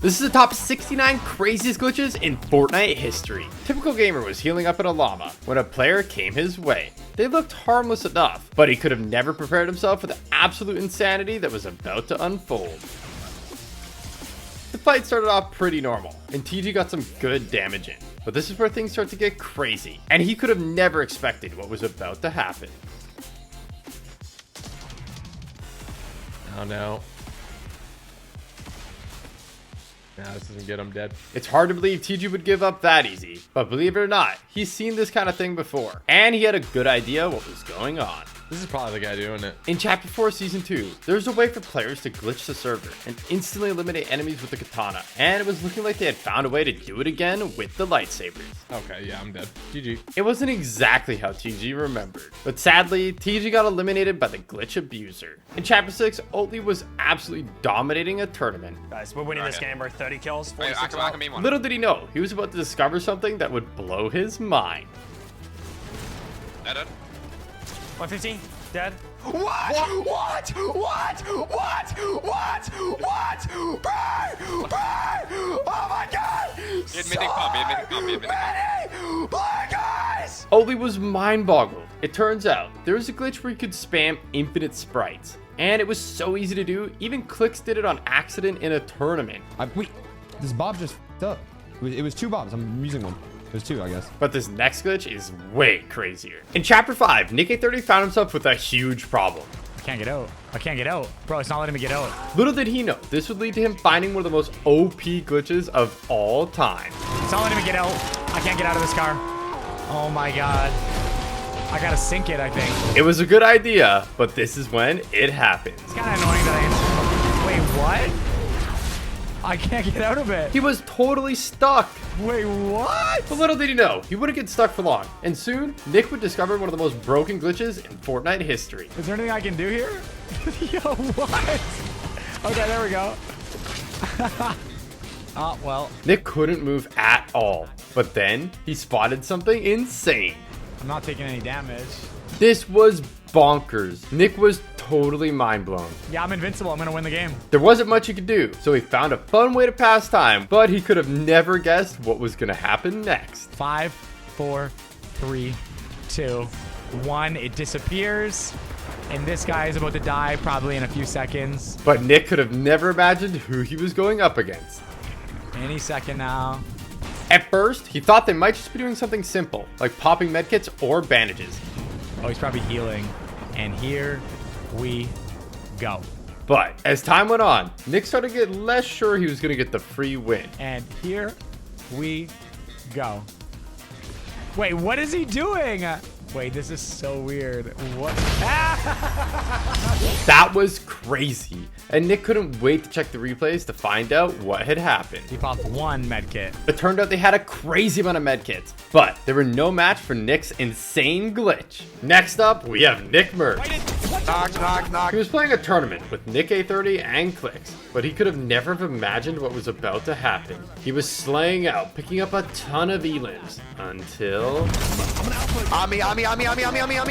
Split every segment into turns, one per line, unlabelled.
This is the top 69 craziest glitches in Fortnite history. Typical gamer was healing up in a llama when a player came his way. They looked harmless enough, but he could have never prepared himself for the absolute insanity that was about to unfold. The fight started off pretty normal, and TG got some good damage in. But this is where things start to get crazy, and he could have never expected what was about to happen. Oh no. Nah, this doesn't get him dead. It's hard to believe TG would give up that easy, but believe it or not, he's seen this kind of thing before, and he had a good idea what was going on.
This is probably the guy doing it.
In Chapter 4, Season 2, there's a way for players to glitch the server and instantly eliminate enemies with the katana, and it was looking like they had found a way to do it again with the lightsabers.
Okay, yeah, I'm dead. GG.
It wasn't exactly how TG remembered, but sadly, TG got eliminated by the glitch abuser. In Chapter 6, Oatly was absolutely dominating a tournament.
Guys, we're winning this game. We're 30 kills, 46
Little did he know, he was about to discover something that would blow his mind.
Dead.
115, dead.
What? Burn! Oh my god! He had mythic pump, Black guys!
Oatly was mind-boggled. It turns out, there was a glitch where you could spam infinite sprites. And it was so easy to do, even Clicks did it on accident in a tournament.
Wait, this Bob just f***ed up. It was two Bobs, I'm using one. There's two, I guess.
But this next glitch is way crazier. In Chapter 5, Nick A30 found himself with a huge problem.
I can't get out. I can't get out. Bro, it's not letting me get out.
Little did he know, this would lead to him finding one of the most OP glitches of all time.
It's not letting me get out. I can't get out of this car. Oh my god. I gotta sink it, I think.
It was a good idea, but this is when it happened.
It's kind of annoying that I... Wait, what? I can't get out of it.
He was totally stuck.
Wait, what?
But little did he know, he wouldn't get stuck for long. And soon, Nick would discover one of the most broken glitches in Fortnite history.
Is there anything I can do here? Yo, what? Okay, there we go. Oh, well.
Nick couldn't move at all. But then, he spotted something insane.
I'm not taking any damage.
This was bonkers. Nick was totally mind blown.
Yeah, I'm invincible. I'm gonna win the game.
There wasn't much he could do, so he found a fun way to pass time, but he could have never guessed what was gonna happen next.
5, 4, 3, 2, 1. It disappears. And this guy is about to die probably in a few seconds.
But Nick could have never imagined who he was going up against.
Any second now.
At first, he thought they might just be doing something simple, like popping medkits or bandages.
Oh, he's probably healing. And here we go.
But as time went on, Nick started to get less sure he was going to get the free win.
And here we go. Wait, what is he doing? Wait, this is so weird. What?
That was crazy. And Nick couldn't wait to check the replays to find out what had happened.
He popped one medkit.
It turned out they had a crazy amount of medkits, but they were no match for Nick's insane glitch. Next up, we have Nick Merch.
Knock.
He was playing a tournament with Nick A30 and Clicks, but he could have never have imagined what was about to happen. He was slaying out, picking up a ton of elims, until...
On me.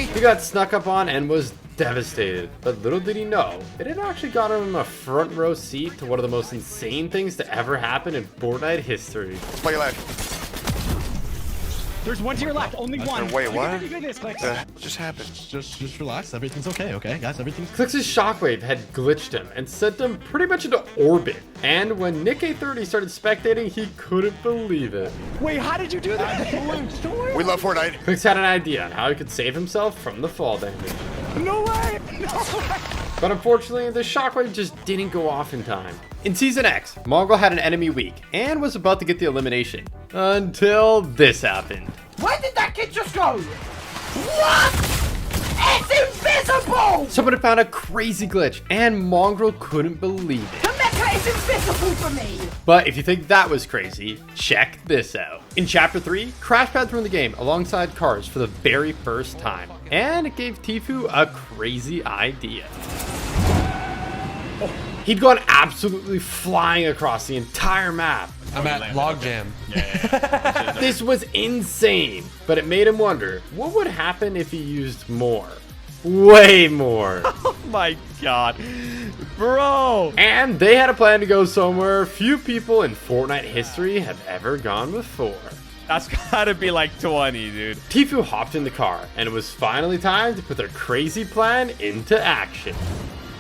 He got snuck up on and was devastated. But little did he know, it had actually gotten him a front row seat to one of the most insane things to ever happen in Fortnite history.
Play your left.
There's one to your left, only one.
Wait, what?
You do this, Clicks.
What just happened?
Just relax. Everything's okay, guys? Everything's...
Clicks' Shockwave had glitched him and sent him pretty much into orbit. And when Nick A30 started spectating, he couldn't believe it.
Wait, how did you do that?
We love Fortnite.
Clicks had an idea on how he could save himself from the fall damage.
No way! No way!
But unfortunately, the Shockwave just didn't go off in time. In Season X, Mongol had an enemy weak and was about to get the elimination. Until this happened.
Where did that kid just go? What? It's invisible!
Someone had found a crazy glitch and Mongrel couldn't believe it.
The mecha is invisible for me!
But if you think that was crazy, check this out. In Chapter 3, Crash Pads were in the game alongside cars for the very first time. And it gave Tfue a crazy idea. He'd gone absolutely flying across the entire map.
I'm at Logjam.
Yeah.
This was insane, but it made him wonder, what would happen if he used more? Way more.
Oh my god.
Bro.
And they had a plan to go somewhere few people in Fortnite history have ever gone before.
That's gotta be like 20, dude.
Tfue hopped in the car, and it was finally time to put their crazy plan into action.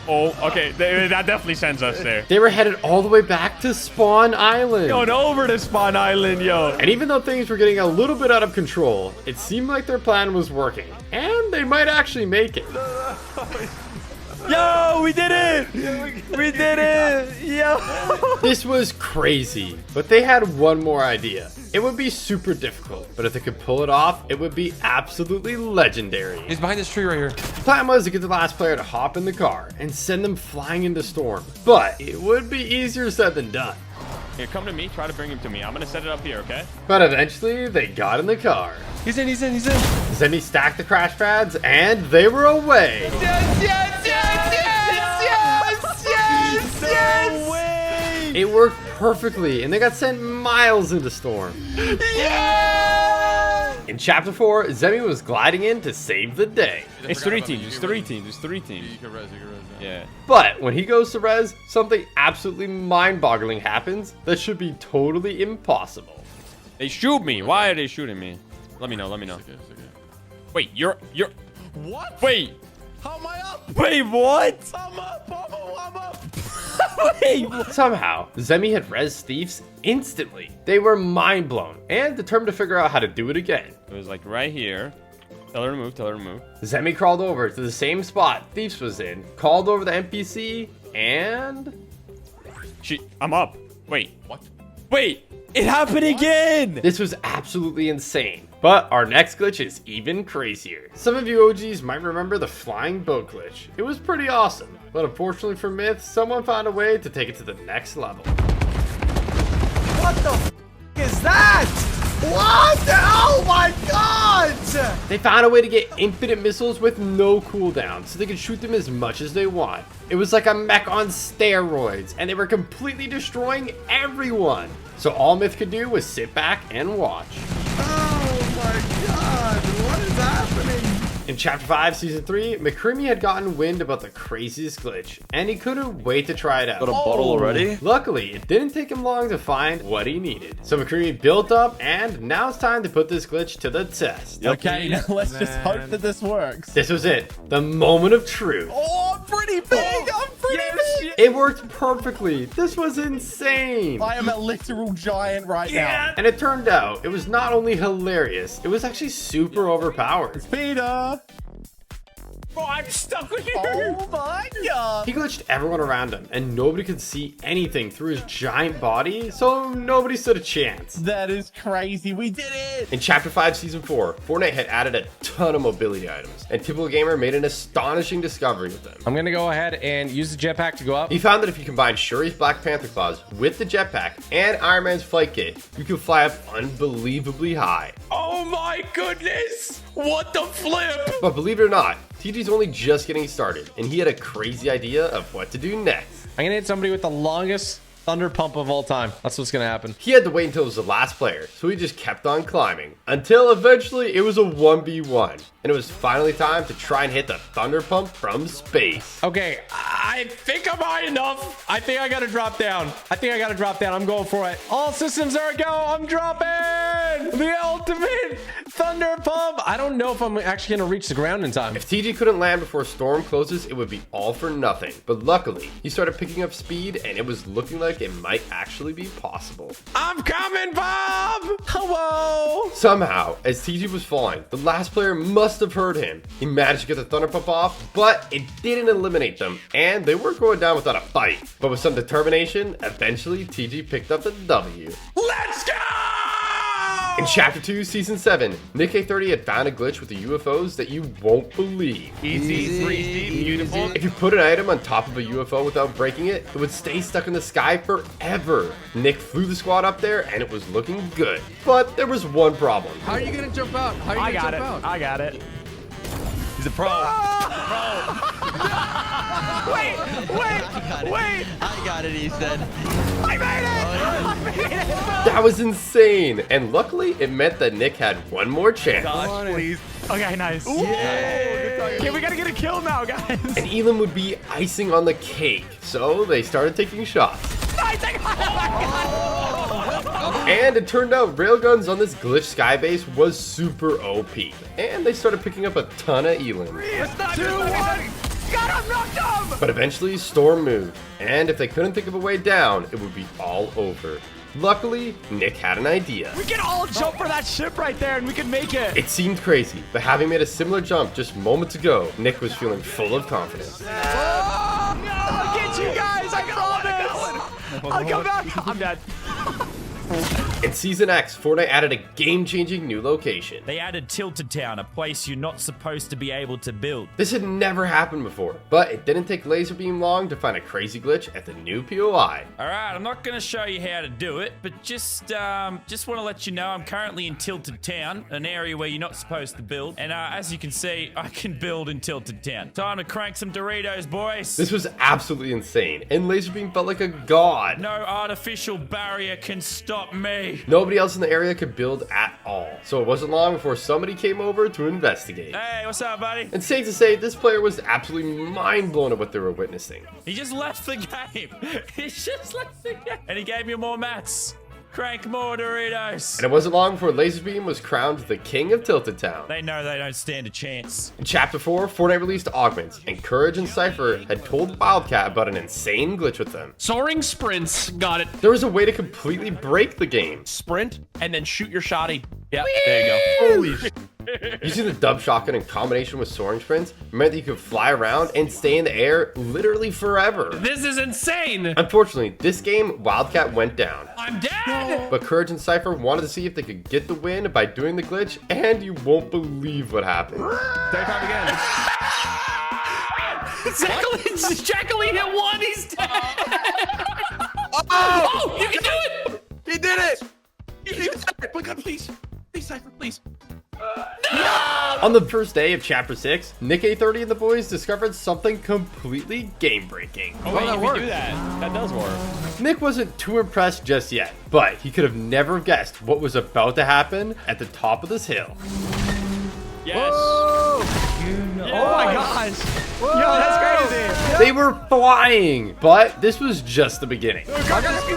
Oh, okay. That definitely sends us there.
They were headed all the way back to Spawn Island.
Going over to Spawn Island, yo.
And even though things were getting a little bit out of control, it seemed like their plan was working. And they might actually make it.
Yo, we did it! We did it! Yo!
This was crazy, but they had one more idea. It would be super difficult, but if they could pull it off, it would be absolutely legendary.
He's behind this tree right here.
The plan was to get the last player to hop in the car and send them flying into storm, but it would be easier said than done.
Here, come to me. Try to bring him to me. I'm gonna set it up here, okay?
But eventually, they got in the car.
He's in.
Zemi stacked the crash pads, and they were away.
No way!
It worked perfectly, and they got sent miles into storm. In Chapter 4, Zemi was gliding in to save the day.
It's 3 teams. It's 3 teams. It's 3 teams.
You can res.
Yeah.
But when he goes to res, something absolutely mind-boggling happens that should be totally impossible.
They shoot me. Why are they shooting me? Let me know. Wait, you're.
What?
Wait.
How am I up?
Wait, what?
I'm up.
Wait.
Somehow, Zemi had res thieves instantly. They were mind-blown and determined to figure out how to do it again.
It was like right here. Tell her to move.
Zemi crawled over to the same spot Thieves was in, called over the NPC, and...
I'm up. Wait. What? Wait. It happened again.
This was absolutely insane. But our next glitch is even crazier. Some of you OGs might remember the flying boat glitch. It was pretty awesome. But unfortunately for Myth, someone found a way to take it to the next level.
What the f is that? What? Oh my god!
They found a way to get infinite missiles with no cooldown, so they could shoot them as much as they want. It was like a mech on steroids, and they were completely destroying everyone. So all Myth could do was sit back and watch.
Oh my god, what is happening?
In Chapter 5, Season 3, McCreamy had gotten wind about the craziest glitch, and he couldn't wait to try it out.
Got a bottle already?
Luckily, it didn't take him long to find what he needed. So McCreamy built up, and now it's time to put this glitch to the test.
Okay, now let's just hope that this works.
This was it, the moment of truth.
Oh, I'm pretty big! I'm pretty big!
It worked perfectly. This was insane.
I am a literal giant right now.
And it turned out, it was not only hilarious, it was actually super overpowered.
Peter!
Bro, I'm stuck with you.
Oh my god!
He glitched everyone around him, and nobody could see anything through his giant body, so nobody stood a chance.
That is crazy. We did it!
In Chapter 5, Season 4, Fortnite had added a ton of mobility items, and Typical Gamer made an astonishing discovery with them.
I'm gonna go ahead and use the jetpack to go up.
He found that if you combine Shuri's Black Panther claws with the jetpack and Iron Man's flight kit, you can fly up unbelievably high.
Oh my goodness! What the flip?
But believe it or not, TG's only just getting started, and he had a crazy idea of what to do next.
I'm gonna hit somebody with the longest thunder pump of all time. That's what's gonna happen.
He had to wait until it was the last player, so he just kept on climbing. Until eventually it was a 1v1, and it was finally time to try and hit the thunder pump from space.
Okay, I think I'm high enough. I think I gotta drop down. I'm going for it. All systems are go. I'm dropping the ultimate thunder pump. I don't know if I'm actually gonna reach the ground in time.
If TG couldn't land before storm closes, it would be all for nothing. But luckily, he started picking up speed, and it was looking like it might actually be possible.
I'm coming, Bob! Hello!
Somehow, as TG was falling, the last player must have heard him. He managed to get the thunder pump off, but it didn't eliminate them, and they weren't going down without a fight. But with some determination, eventually TG picked up the W.
Let's go!
In Chapter 2, Season 7, Nick A30 had found a glitch with the UFOs that you won't believe.
Easy, breezy, beautiful.
If you put an item on top of a UFO without breaking it, it would stay stuck in the sky forever. Nick flew the squad up there, and it was looking good. But there was one problem.
How are you gonna jump out?
I got it.
He's a pro.
Wait!
I got it, he said.
I made it!
That was insane, and luckily it meant that Nick had one more chance.
Gosh, please.
Okay, nice. Okay, we gotta get a kill now, guys.
And Elam would be icing on the cake, so they started taking shots.
Nice, I got him, I got him.
And it turned out railguns on this glitch skybase was super OP. And they started picking up a ton of Elam.
2, 1. Got him, knocked him.
But eventually Storm moved, and if they couldn't think of a way down, it would be all over. Luckily, Nick had an idea.
We can all jump for that ship right there and we can make it.
It seemed crazy, but having made a similar jump just moments ago, Nick was feeling full of confidence.
I'll get you guys, I promise. I'll come back. I'm dead.
In Season X, Fortnite added a game-changing new location.
They added Tilted Town, a place you're not supposed to be able to build.
This had never happened before, but it didn't take Laserbeam long to find a crazy glitch at the new POI.
All right, I'm not going to show you how to do it, but just want to let you know I'm currently in Tilted Town, an area where you're not supposed to build. And as you can see, I can build in Tilted Town. Time to crank some Doritos, boys.
This was absolutely insane, and Laserbeam felt like a god.
No artificial barrier can stop me.
Nobody else in the area could build at all, so it wasn't long before somebody came over to investigate.
Hey, what's up, buddy?
And safe to say, this player was absolutely mind-blown at what they were witnessing.
He just left the game. He just left the game. And he gave me more mats. Crank more Doritos.
And it wasn't long before Laserbeam was crowned the king of Tilted Town.
They know they don't stand a chance.
In Chapter 4, Fortnite released augments, and Courage and Cypher had told Wildcat about an insane glitch with them.
Soaring sprints. Got it.
There was a way to completely break the game.
Sprint and then shoot your shotty. Yep, there you go. Holy shit.
Using the dub shotgun in combination with soaring sprints meant that you could fly around and stay in the air literally forever.
This is insane.
Unfortunately, this game, Wildcat went down.
I'm dead.
But Courage and Cypher wanted to see if they could get the win by doing the glitch, and you won't believe what happened.
Jacqueline hit 1. He's dead. Oh, you can do it.
He did it!
You can do it. Oh my God, please. Please, Cypher, please.
On the first day of Chapter 6, Nick A30 and the boys discovered something completely game-breaking.
Oh, wait, you can do that. That does work.
Nick wasn't too impressed just yet, but he could have never guessed what was about to happen at the top of this hill.
Yes.
Oh my gosh. Yo, that's crazy.
They were flying, but this was just the beginning.
That's crazy.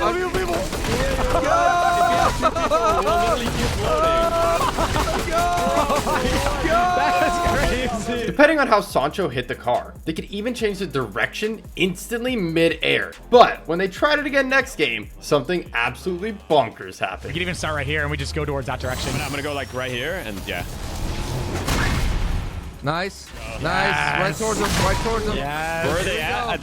Depending on how Sancho hit the car, they could even change the direction instantly mid-air. But when they tried it again next game, something absolutely bonkers
We
happened.
can even start right here and we just go towards that direction.
I'm gonna go like right here, and yeah.
Nice. Nice. Right towards him. Right towards him.
Yes.
Where are they at?
Right.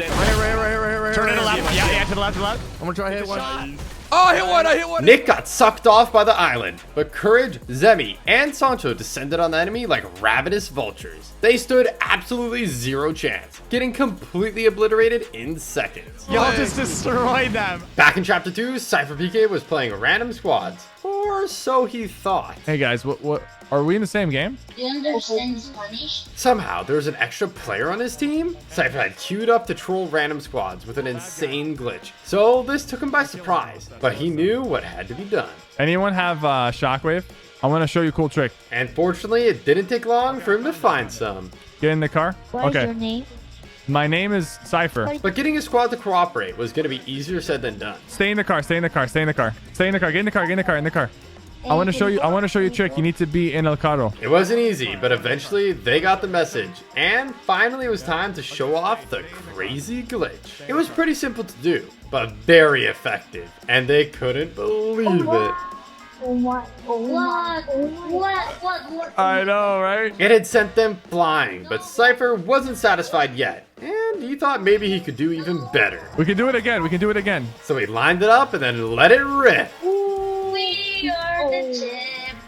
Turn it to the left. Yeah, to the left, to the left.
I'm gonna try to hit one. Oh, I hit one. I hit one.
Nick got sucked off by the island, but Courage, Zemi, and Sancho descended on the enemy like ravenous vultures. They stood absolutely zero chance, getting completely obliterated in seconds.
Y'all just destroyed them.
Back in Chapter 2, Cypher PK was playing random squads, or so he thought.
Hey guys, what are we in the same game?
Do you understand Spanish?
Somehow, there was an extra player on his team. Cypher had queued up to troll random squads with an insane glitch, so this took him by surprise, but he knew what had to be done.
Anyone have Shockwave? I want to show you a cool trick.
And fortunately, it didn't take long for him to find some.
Get in the car.
What is
Okay.
your name?
My name is Cypher.
But getting his squad to cooperate was going to be easier said than done.
Stay in the car. Stay in the car. Stay in the car. Stay in the car. Get in the car. Get in the car. In the car. I want to show you. I want to show you a trick. You need to be in El Carro.
It wasn't easy, but eventually they got the message. And finally it was time to show off the crazy glitch. It was pretty simple to do, but very effective. And they couldn't believe it.
What?
I know, right?
It had sent them flying, but Cypher wasn't satisfied yet. And he thought maybe he could do even better.
We can do it again. We can do it again.
So he lined it up and then let it rip.
We are the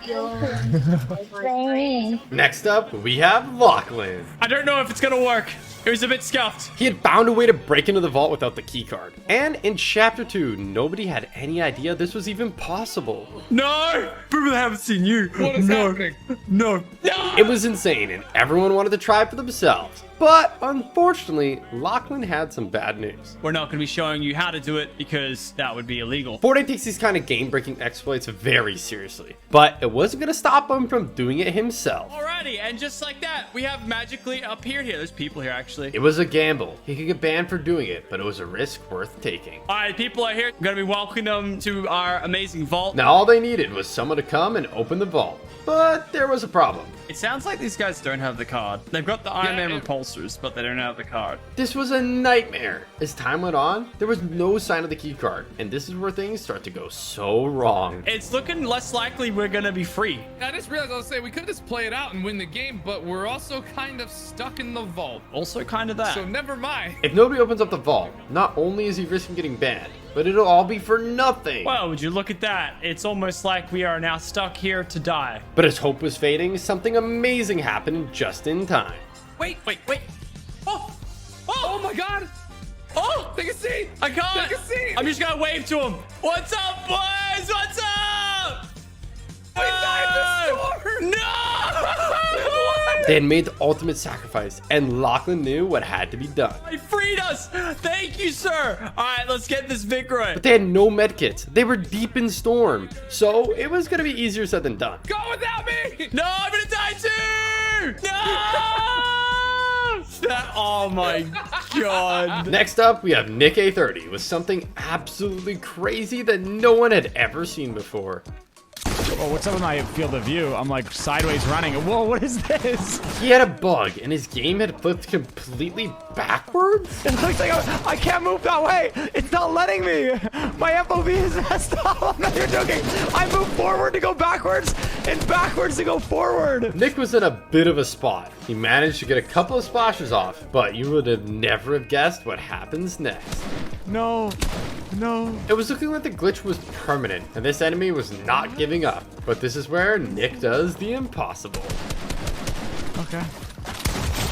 champions.
Next up, we have Lachlan.
I don't know if it's gonna work.
It was a bit scuffed.
He had found a way to break into the vault without the keycard. And in chapter 2, nobody had any idea this was even possible.
No! People haven't seen you.
What is happening?
No.
It was insane and everyone wanted to try it for themselves. But unfortunately, Lachlan had some bad news.
We're not going to be showing you how to do it because that would be illegal.
Fortnite takes these kind of game-breaking exploits very seriously, but it wasn't going to stop him from doing it himself.
Alrighty, and just like that, we have magically appeared here. There's people here, actually.
It was a gamble. He could get banned for doing it, but it was a risk worth taking.
Alright, people are here. I'm going to be welcoming them to our amazing vault.
Now all they needed was someone to come and open the vault, but there was a problem.
It sounds like these guys don't have the card. They've got the Iron Man repulsors, but they don't have the card.
This was a nightmare. As time went on, there was no sign of the key card, and this is where things start to go so wrong.
It's looking less likely we're gonna be free.
I just realized I was saying we could just play it out and win the game, but we're also kind of stuck in the vault.
Also kind of that.
So never mind.
If nobody opens up the vault, not only is he risking getting banned, but it'll all be for nothing.
Well, would you look at that? It's almost like we are now stuck here to die.
But as hope was fading, something amazing happened just in time.
Wait. Oh!
Oh my god!
Oh!
Take a seat!
I can't!
Take a seat!
I'm just gonna wave to him. What's up, boys? What's up?
We died in the storm!
No!
They had made the ultimate sacrifice, and Lachlan knew what had to be done.
He freed us! Thank you, sir! Alright, let's get this victory.
But they had no medkits. They were deep in storm, so it was gonna be easier said than done.
Go without me!
No, I'm gonna die too! No! Oh my god.
Next up, we have Nick A30 with something absolutely crazy that no one had ever seen before.
Oh, what's up with my field of view? I'm like sideways running. Whoa, what is this?
He had a bug, and his game had flipped completely backwards.
It looks like I can't move that way. It's not letting me. My FOV is messed up. I'm not even joking. I move forward to go backwards and backwards to go forward.
Nick was in a bit of a spot. He managed to get a couple of splashes off, but you would have never have guessed what happens next.
No.
It was looking like the glitch was permanent, and this enemy was not giving up. But this is where Nick does the impossible.
Okay.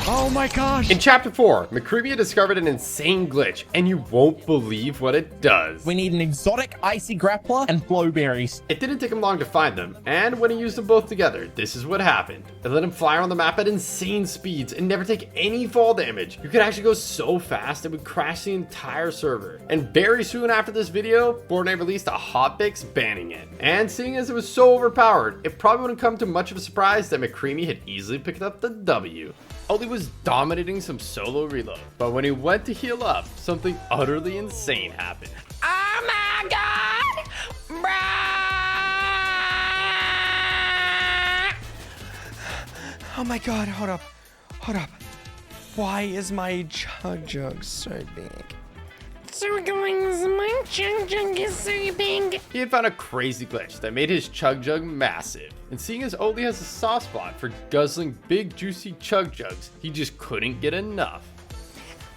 Oh my gosh.
In chapter 4, McCreevy discovered an insane glitch, and you won't believe what it does.
We need an exotic icy grappler and flowberries.
It didn't take him long to find them, and when he used them both together, this is what happened. It let him fly around the map at insane speeds and never take any fall damage. You could actually go so fast it would crash the entire server. And very soon after this video, Fortnite released a hotfix banning it. And seeing as it was so overpowered, it probably wouldn't come to much of a surprise that McCreevy had easily picked up the W. Oli was dominating some solo reload, but when he went to heal up, something utterly insane happened.
Oh my god!
Oh my god, hold up. Why is my chug jug so big?
So my chug jug is so big.
He had found a crazy glitch that made his chug jug massive. And seeing as Oli has a soft spot for guzzling big juicy chug jugs, he just couldn't get enough.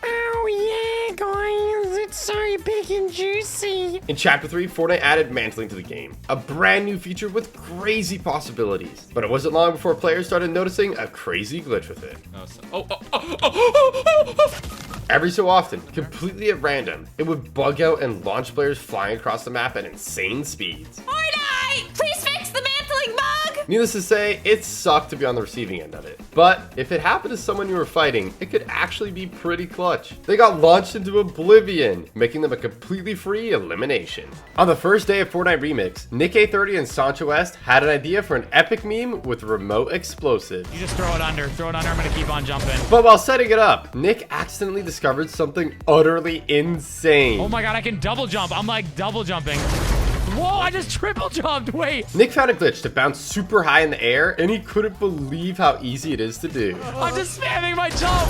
Oh yeah, guys, it's so big and juicy.
In chapter 3, Fortnite added Mantling to the game, a brand new feature with crazy possibilities. But it wasn't long before players started noticing a crazy glitch with it. Every so often, completely at random, it would bug out and launch players flying across the map at insane speeds.
Fortnite, please fix the mantling bug.
Needless to say, it sucked to be on the receiving end of it. But if it happened to someone you were fighting, it could actually be pretty clutch. They got launched into oblivion, making them a completely free elimination. On the first day of Fortnite Remix, Nick A30 and Sancho West had an idea for an epic meme with remote explosives.
You just throw it under. I'm gonna keep on jumping.
But while setting it up, Nick accidentally discovered something utterly insane.
Oh my god, I can double jump. I'm like double jumping. Whoa, I just triple jumped. Wait.
Nick found a glitch to bounce super high in the air, and he couldn't believe how easy it is to do.
I'm just spamming my jump.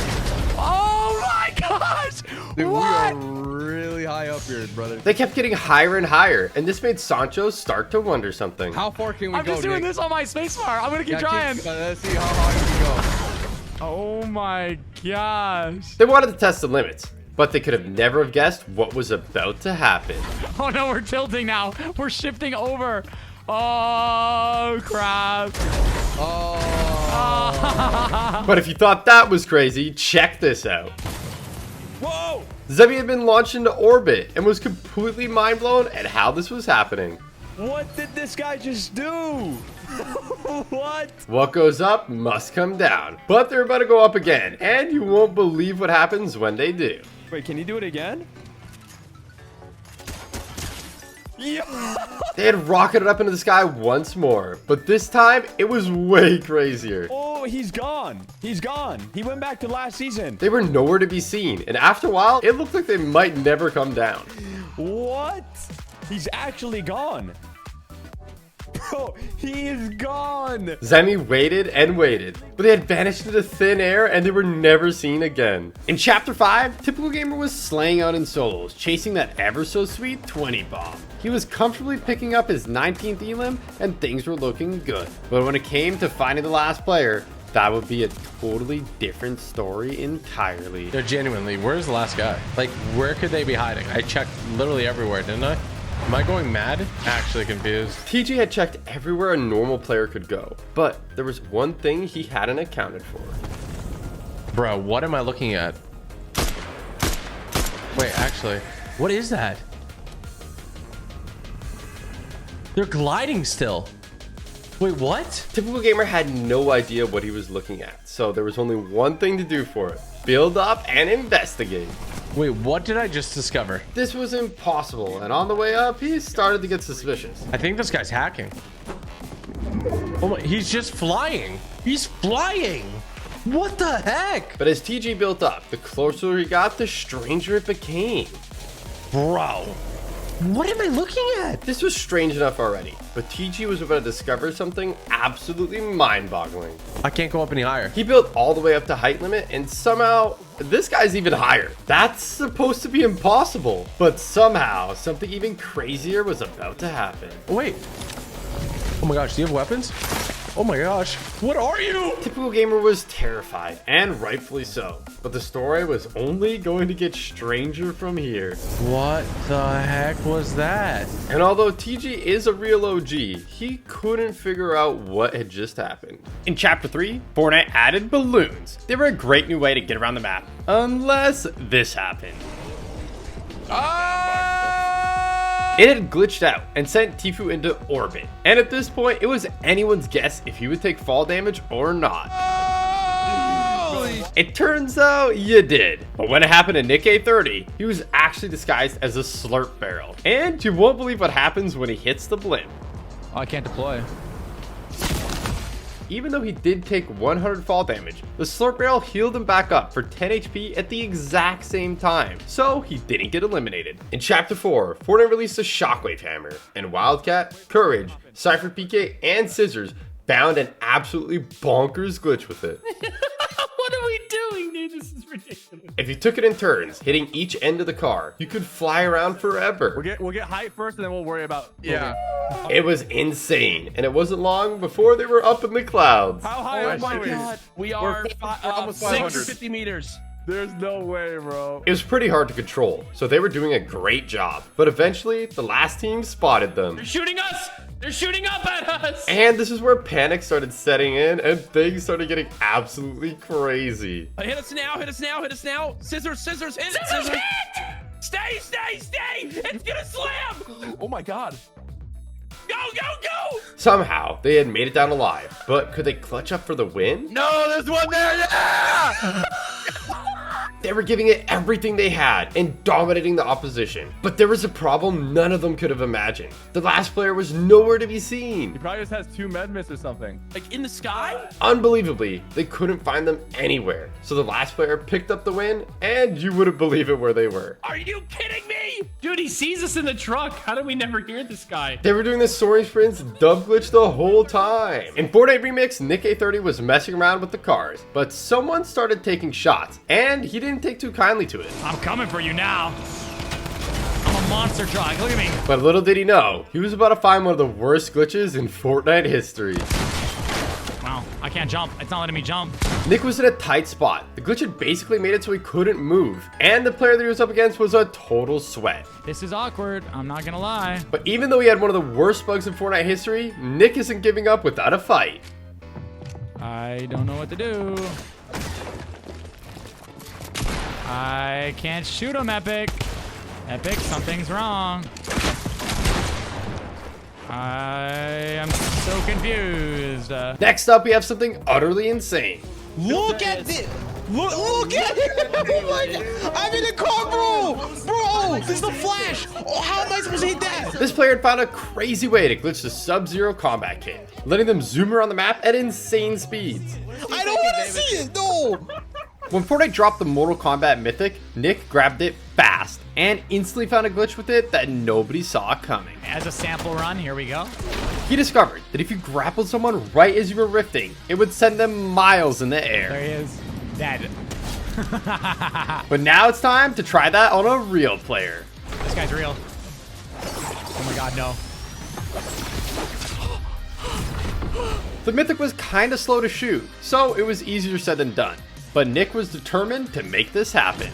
Oh my gosh.
Dude,
what?
we are really high up here, brother.
They kept getting higher and higher, and this made Sancho start to wonder something.
How far can we
I'm
go,
just doing
Nick?
this on my spacebar. I'm gonna keep trying.
Let's see how high we go.
Oh my gosh.
They wanted to test the limits, but they could have never have guessed what was about to happen.
Oh no, we're tilting now. We're shifting over. Oh crap.
But if you thought that was crazy, check this out.
Whoa!
Zemi had been launched into orbit and was completely mind blown at how this was happening.
What did this guy just do? What?
What goes up must come down. But they're about to go up again, and you won't believe what happens when they do.
Wait, can you do it again? Yeah.
They had rocketed up into the sky once more, but this time it was way crazier.
Oh, he's gone. He's gone. He went back to last season.
They were nowhere to be seen, and after a while, it looked like they might never come down.
What? He's actually gone. Bro, he is gone.
Zemi waited and waited, but they had vanished into thin air and they were never seen again. In Chapter 5, Typical Gamer was slaying out in solos, chasing that ever so sweet 20 bomb. He was comfortably picking up his 19th elim and things were looking good. But when it came to finding the last player, that would be a totally different story entirely.
No, genuinely, where's the last guy? Like, where could they be hiding? I checked literally everywhere, didn't I? Am I going mad? Actually confused.
TJ had checked everywhere a normal player could go, but there was one thing he hadn't accounted for.
Bro, what am I looking at? Wait, actually, what is that? They're gliding still. Wait, what?
Typical Gamer had no idea what he was looking at, so there was only one thing to do for it. Build up and investigate.
Wait, what did I just discover?
This was impossible, and on the way up, he started to get suspicious.
I think this guy's hacking. Oh my, he's just flying. He's flying. What the heck?
But as TG built up, the closer he got, the stranger it became.
Bro, what am I looking at?
This was strange enough already, but TG was about to discover something absolutely mind-boggling.
I can't go up any higher.
He built all the way up to height limit, and somehow, this guy's even higher. That's supposed to be impossible, but somehow, something even crazier was about to happen.
Wait. Oh my gosh, do you have weapons? Oh my gosh, what are you?
Typical Gamer was terrified, and rightfully so. But the story was only going to get stranger from here.
What the heck was that?
And although TG is a real OG, he couldn't figure out what had just happened. In Chapter 3, Fortnite added balloons. They were a great new way to get around the map. Unless this happened. It had glitched out and sent Tfue into orbit. And at this point, it was anyone's guess if he would take fall damage or not. It turns out you did. But when it happened to Nick A30, he was actually disguised as a slurp barrel. And you won't believe what happens when he hits the blimp.
Oh, I can't deploy.
Even though he did take 100 fall damage, the slurp barrel healed him back up for 10 HP at the exact same time, so he didn't get eliminated. In Chapter 4, Fortnite released a Shockwave hammer, and Wildcat, Courage, Cypher PK, and Scissors found an absolutely bonkers glitch with it.
What are we doing, dude? This is ridiculous.
If you took it in turns, hitting each end of the car, you could fly around forever.
We'll get height first, and then we'll worry about.
Yeah.
It was insane, and it wasn't long before they were up in the clouds.
How high
Oh
are
my
we?
God.
We are
almost 500.
650 meters.
There's no way, bro.
It was pretty hard to control, so they were doing a great job. But eventually, the last team spotted them.
They're shooting us! They're shooting up at us!
And this is where panic started setting in, and things started getting absolutely crazy.
Hit us now! Hit us now! Hit us now! Scissors! Scissors! Hit!
Scissors hit! Stay! Stay! Stay! It's gonna slam!
Oh my God!
Go! Go! Go!
Somehow, they had made it down alive, but could they clutch up for the win?
No, there's one there. Yeah!
They were giving it everything they had and dominating the opposition. But there was a problem none of them could have imagined. The last player was nowhere to be
He
seen.
probably just has 2 med miss or something.
Like in the sky?
Unbelievably, they couldn't find them anywhere. So the last player picked up the win, and you wouldn't believe it where they were.
Are you kidding me? Dude, he sees us in the truck. How did we never hear this guy?
They were doing the Soaring sprints dub glitch the whole time. In Fortnite Remix, Nick A30 was messing around with the cars, but someone started taking shots, and he didn't take too kindly to it.
I'm coming for you now. I'm a monster truck. Look at me.
But little did he know, he was about to find one of the worst glitches in Fortnite history.
Wow, I can't jump. It's not letting me jump.
Nick was in a tight spot. The glitch had basically made it so he couldn't move, and the player that he was up against was a total sweat.
This is awkward. I'm not gonna lie.
But even though he had one of the worst bugs in Fortnite history, Nick isn't giving up without a fight.
I don't know what to do. I can't shoot him, Epic. Epic, something's wrong. I am so confused.
Next up, we have something utterly insane.
Look at this. Look at it. Oh my God. I'm in a car, bro. Bro, this is the Flash. Oh, how am I supposed to hit that?
This player had found a crazy way to glitch the Sub-Zero combat kit, letting them zoom around the map at insane speeds.
I don't want to see it. No.
When Fortnite dropped the Mortal Kombat Mythic, Nick grabbed it fast and instantly found a glitch with it that nobody saw coming.
As a sample run, here we go.
He discovered that if you grappled someone right as you were rifting, it would send them miles in the air.
There he is. Dead.
But now it's time to try that on a real player.
This guy's real. Oh my God, no.
The Mythic was kind of slow to shoot, so it was easier said than done. But Nick was determined to make this happen.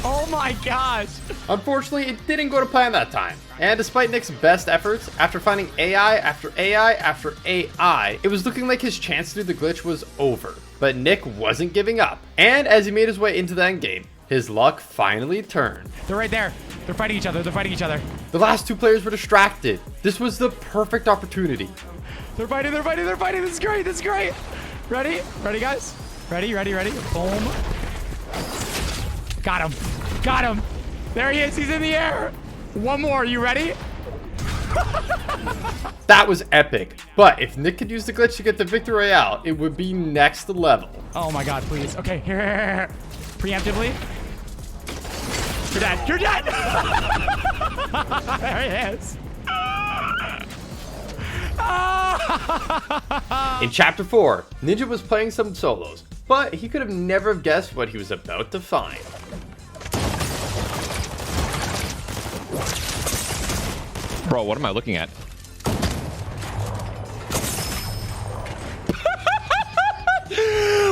Oh my gosh.
Unfortunately, it didn't go to plan that time. And despite Nick's best efforts, after finding AI after AI after AI, it was looking like his chance to do the glitch was over. But Nick wasn't giving up. And as he made his way into the endgame, his luck finally turned.
They're right there. They're fighting each other. They're fighting each other.
The last two players were distracted. This was the perfect opportunity.
They're fighting. They're fighting. They're fighting. This is great. This is great. Ready? Ready, guys? Ready, ready, ready. Boom. Got him. Got him. There he is. He's in the air. One more. You ready?
That was epic. But if Nick could use the glitch to get the victory royale, it would be next level.
Oh my God, please. Okay, here. Preemptively. You're dead. You're dead. There he is.
In Chapter 4, Ninja was playing some solos, but he could have never guessed what he was about to find.
Bro, what am I looking at?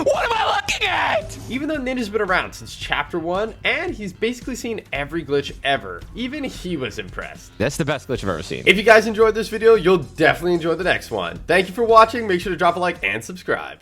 What am I looking at?
Even though Ninja's been around since Chapter 1, and he's basically seen every glitch ever, even he was impressed.
That's the best glitch I've ever seen.
If you guys enjoyed this video, you'll definitely enjoy the next one. Thank you for watching, make sure to drop a like and subscribe.